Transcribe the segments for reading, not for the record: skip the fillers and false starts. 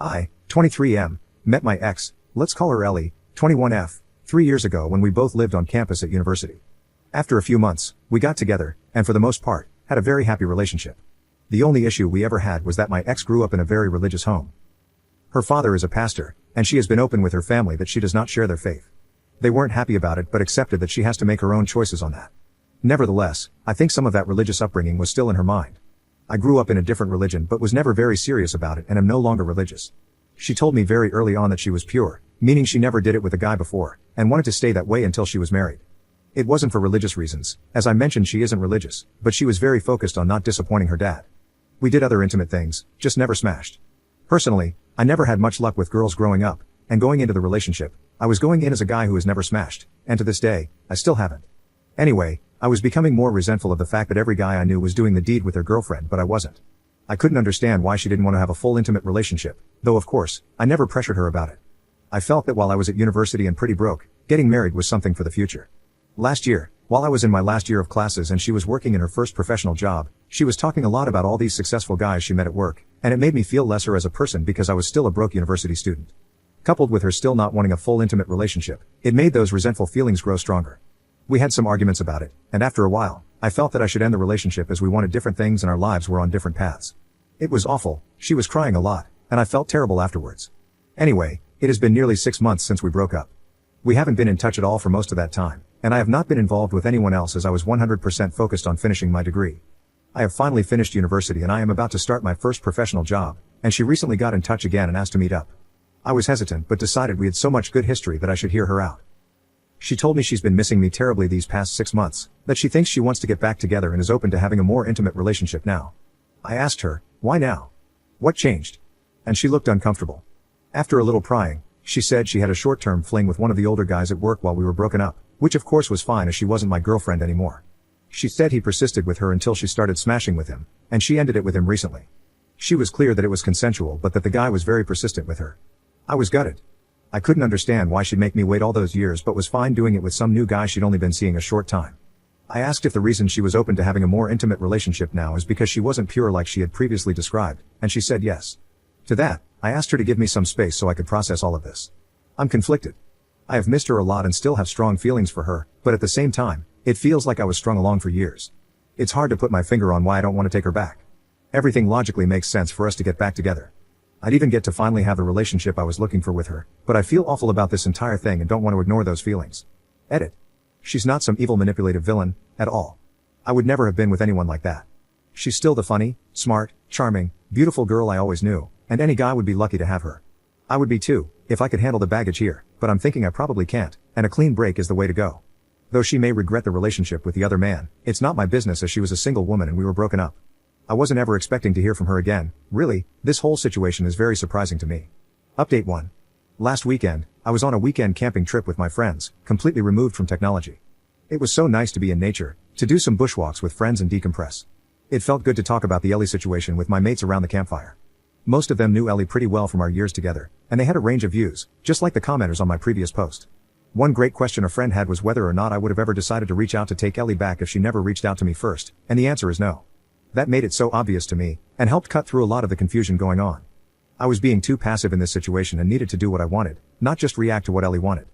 I, 23M, met my ex, let's call her Ellie, 21F, 3 years ago when we both lived on campus at university. After a few months, we got together, and for the most part, had a very happy relationship. The only issue we ever had was that my ex grew up in a very religious home. Her father is a pastor, and she has been open with her family that she does not share their faith. They weren't happy about it but accepted that she has to make her own choices on that. Nevertheless, I think some of that religious upbringing was still in her mind. I grew up in a different religion but was never very serious about it and am no longer religious. She told me very early on that she was pure, meaning she never did it with a guy before, and wanted to stay that way until she was married. It wasn't for religious reasons, as I mentioned she isn't religious, but she was very focused on not disappointing her dad. We did other intimate things, just never smashed. Personally, I never had much luck with girls growing up, and going into the relationship, I was going in as a guy who has never smashed, and to this day, I still haven't. Anyway, I was becoming more resentful of the fact that every guy I knew was doing the deed with their girlfriend but I wasn't. I couldn't understand why she didn't want to have a full intimate relationship, though of course, I never pressured her about it. I felt that while I was at university and pretty broke, getting married was something for the future. Last year, while I was in my last year of classes and she was working in her first professional job, she was talking a lot about all these successful guys she met at work, and it made me feel lesser as a person because I was still a broke university student. Coupled with her still not wanting a full intimate relationship, it made those resentful feelings grow stronger. We had some arguments about it, and after a while, I felt that I should end the relationship as we wanted different things and our lives were on different paths. It was awful, she was crying a lot, and I felt terrible afterwards. Anyway, it has been nearly 6 months since we broke up. We haven't been in touch at all for most of that time, and I have not been involved with anyone else as I was 100% focused on finishing my degree. I have finally finished university and I am about to start my first professional job, and she recently got in touch again and asked to meet up. I was hesitant but decided we had so much good history that I should hear her out. She told me she's been missing me terribly these past 6 months, that she thinks she wants to get back together and is open to having a more intimate relationship now. I asked her, why now? What changed? And she looked uncomfortable. After a little prying, she said she had a short-term fling with one of the older guys at work while we were broken up, which of course was fine as she wasn't my girlfriend anymore. She said he persisted with her until she started smashing with him, and she ended it with him recently. She was clear that it was consensual but that the guy was very persistent with her. I was gutted. I couldn't understand why she'd make me wait all those years but was fine doing it with some new guy she'd only been seeing a short time. I asked if the reason she was open to having a more intimate relationship now is because she wasn't pure like she had previously described, and she said yes. To that, I asked her to give me some space so I could process all of this. I'm conflicted. I have missed her a lot and still have strong feelings for her, but at the same time, it feels like I was strung along for years. It's hard to put my finger on why I don't want to take her back. Everything logically makes sense for us to get back together. I'd even get to finally have the relationship I was looking for with her, but I feel awful about this entire thing and don't want to ignore those feelings. Edit. She's not some evil manipulative villain, at all. I would never have been with anyone like that. She's still the funny, smart, charming, beautiful girl I always knew, and any guy would be lucky to have her. I would be too, if I could handle the baggage here, but I'm thinking I probably can't, and a clean break is the way to go. Though she may regret the relationship with the other man, it's not my business as she was a single woman and we were broken up. I wasn't ever expecting to hear from her again. Really, this whole situation is very surprising to me. Update 1. Last weekend, I was on a weekend camping trip with my friends, completely removed from technology. It was so nice to be in nature, to do some bushwalks with friends and decompress. It felt good to talk about the Ellie situation with my mates around the campfire. Most of them knew Ellie pretty well from our years together, and they had a range of views, just like the commenters on my previous post. One great question a friend had was whether or not I would have ever decided to reach out to take Ellie back if she never reached out to me first, and the answer is no. That made it so obvious to me, and helped cut through a lot of the confusion going on. I was being too passive in this situation and needed to do what I wanted, not just react to what Ellie wanted.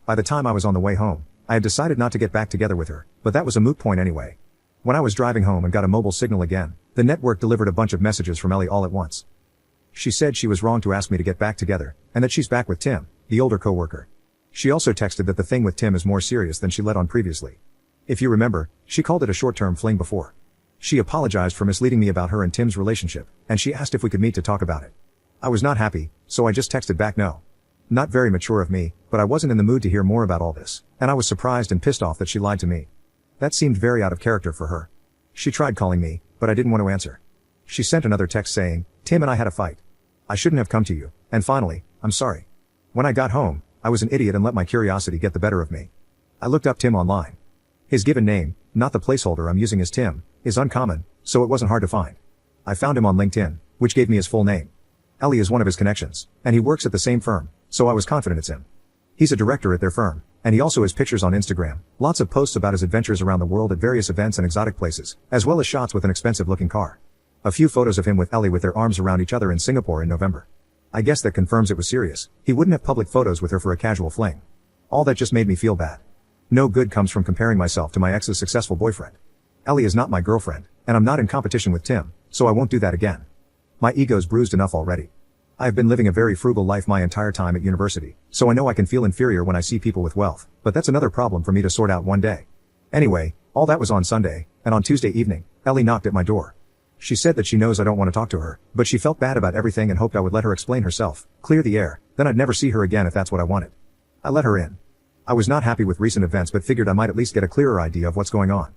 By the time I was on the way home, I had decided not to get back together with her, but that was a moot point anyway. When I was driving home and got a mobile signal again, the network delivered a bunch of messages from Ellie all at once. She said she was wrong to ask me to get back together, and that she's back with Tim, the older coworker. She also texted that the thing with Tim is more serious than she let on previously. If you remember, she called it a short-term fling before. She apologized for misleading me about her and Tim's relationship, and she asked if we could meet to talk about it. I was not happy, so I just texted back no. Not very mature of me, but I wasn't in the mood to hear more about all this, and I was surprised and pissed off that she lied to me. That seemed very out of character for her. She tried calling me, but I didn't want to answer. She sent another text saying, Tim and I had a fight. I shouldn't have come to you, and finally, I'm sorry. When I got home, I was an idiot and let my curiosity get the better of me. I looked up Tim online. His given name, not the placeholder I'm using as Tim, is uncommon, so it wasn't hard to find. I found him on LinkedIn, which gave me his full name. Ellie is one of his connections, and he works at the same firm, so I was confident it's him. He's a director at their firm, and he also has pictures on Instagram, lots of posts about his adventures around the world at various events and exotic places, as well as shots with an expensive-looking car. A few photos of him with Ellie with their arms around each other in Singapore in November. I guess that confirms it was serious. He wouldn't have public photos with her for a casual fling. All that just made me feel bad. No good comes from comparing myself to my ex's successful boyfriend. Ellie is not my girlfriend, and I'm not in competition with Tim, so I won't do that again. My ego's bruised enough already. I have been living a very frugal life my entire time at university, so I know I can feel inferior when I see people with wealth, but that's another problem for me to sort out one day. Anyway, all that was on Sunday, and on Tuesday evening, Ellie knocked at my door. She said that she knows I don't want to talk to her, but she felt bad about everything and hoped I would let her explain herself, clear the air, then I'd never see her again if that's what I wanted. I let her in. I was not happy with recent events but figured I might at least get a clearer idea of what's going on.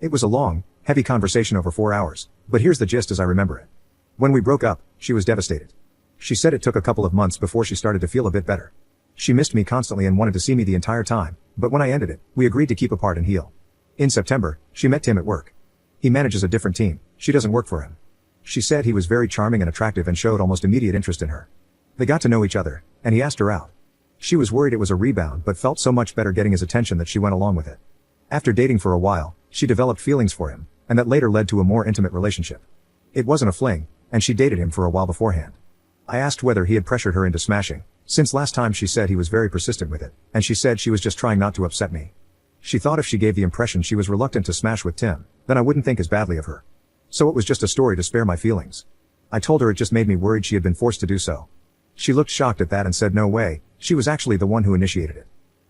It was a long, heavy conversation over 4 hours, but here's the gist as I remember it. When we broke up, she was devastated. She said it took a couple of months before she started to feel a bit better. She missed me constantly and wanted to see me the entire time, but when I ended it, we agreed to keep apart and heal. In September, she met Tim at work. He manages a different team, she doesn't work for him. She said he was very charming and attractive and showed almost immediate interest in her. They got to know each other, and he asked her out. She was worried it was a rebound but felt so much better getting his attention that she went along with it. After dating for a while, she developed feelings for him, and that later led to a more intimate relationship. It wasn't a fling, and she dated him for a while beforehand. I asked whether he had pressured her into smashing, since last time she said he was very persistent with it, and she said she was just trying not to upset me. She thought if she gave the impression she was reluctant to smash with Tim, then I wouldn't think as badly of her. So it was just a story to spare my feelings. I told her it just made me worried she had been forced to do so. She looked shocked at that and said no way, she was actually the one who initiated it.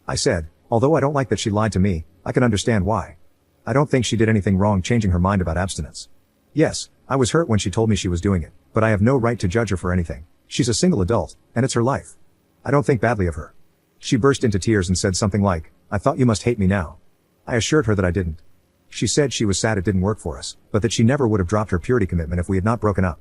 I said, although I don't like that she lied to me, I can understand why. I don't think she did anything wrong changing her mind about abstinence. Yes, I was hurt when she told me she was doing it, but I have no right to judge her for anything. She's a single adult, and it's her life. I don't think badly of her. She burst into tears and said something like, I thought you must hate me now. I assured her that I didn't. She said she was sad it didn't work for us, but that she never would have dropped her purity commitment if we had not broken up.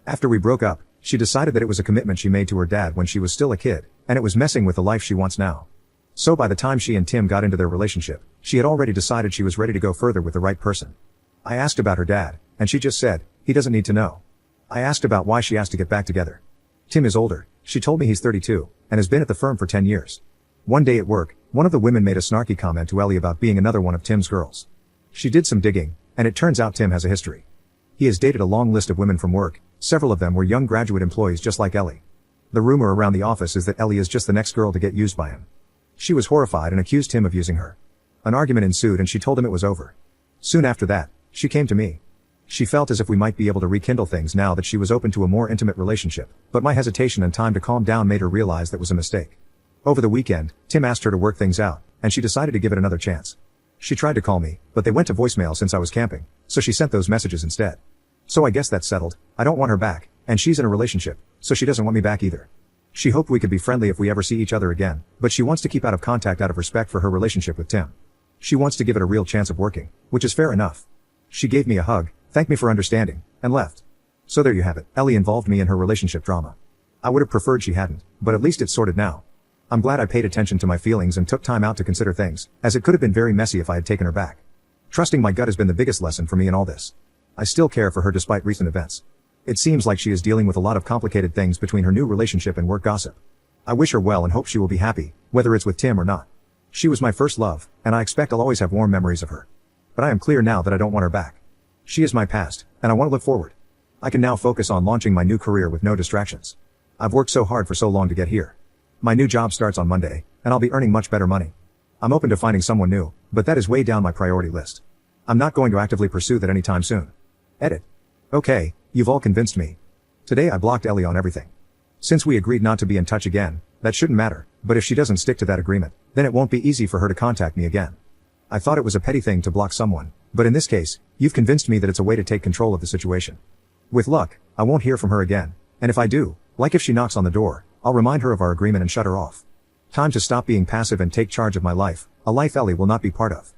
After we broke up, she decided that it was a commitment she made to her dad when she was still a kid, and it was messing with the life she wants now. So by the time she and Tim got into their relationship, she had already decided she was ready to go further with the right person. I asked about her dad, and she just said, he doesn't need to know. I asked about why she asked to get back together. Tim is older, she told me he's 32, and has been at the firm for 10 years. One day at work, one of the women made a snarky comment to Ellie about being another one of Tim's girls. She did some digging, and it turns out Tim has a history. He has dated a long list of women from work, several of them were young graduate employees just like Ellie. The rumor around the office is that Ellie is just the next girl to get used by him. She was horrified and accused him of using her. An argument ensued and she told him it was over. Soon after that, she came to me. She felt as if we might be able to rekindle things now that she was open to a more intimate relationship, but my hesitation and time to calm down made her realize that was a mistake. Over the weekend, Tim asked her to work things out, and she decided to give it another chance. She tried to call me, but they went to voicemail since I was camping, so she sent those messages instead. So I guess that's settled. I don't want her back, and she's in a relationship, so she doesn't want me back either. She hoped we could be friendly if we ever see each other again, but she wants to keep out of contact out of respect for her relationship with Tim. She wants to give it a real chance of working, which is fair enough. She gave me a hug, thanked me for understanding, and left. So there you have it. Ellie involved me in her relationship drama. I would have preferred she hadn't, but at least it's sorted now. I'm glad I paid attention to my feelings and took time out to consider things, as it could have been very messy if I had taken her back. Trusting my gut has been the biggest lesson for me in all this. I still care for her despite recent events. It seems like she is dealing with a lot of complicated things between her new relationship and work gossip. I wish her well and hope she will be happy, whether it's with Tim or not. She was my first love, and I expect I'll always have warm memories of her. But I am clear now that I don't want her back. She is my past, and I want to look forward. I can now focus on launching my new career with no distractions. I've worked so hard for so long to get here. My new job starts on Monday, and I'll be earning much better money. I'm open to finding someone new, but that is way down my priority list. I'm not going to actively pursue that anytime soon. Edit. Okay, you've all convinced me. Today I blocked Ellie on everything. Since we agreed not to be in touch again, that shouldn't matter, but if she doesn't stick to that agreement, then it won't be easy for her to contact me again. I thought it was a petty thing to block someone, but in this case, you've convinced me that it's a way to take control of the situation. With luck, I won't hear from her again, and if I do, like if she knocks on the door, I'll remind her of our agreement and shut her off. Time to stop being passive and take charge of my life, a life Ellie will not be part of.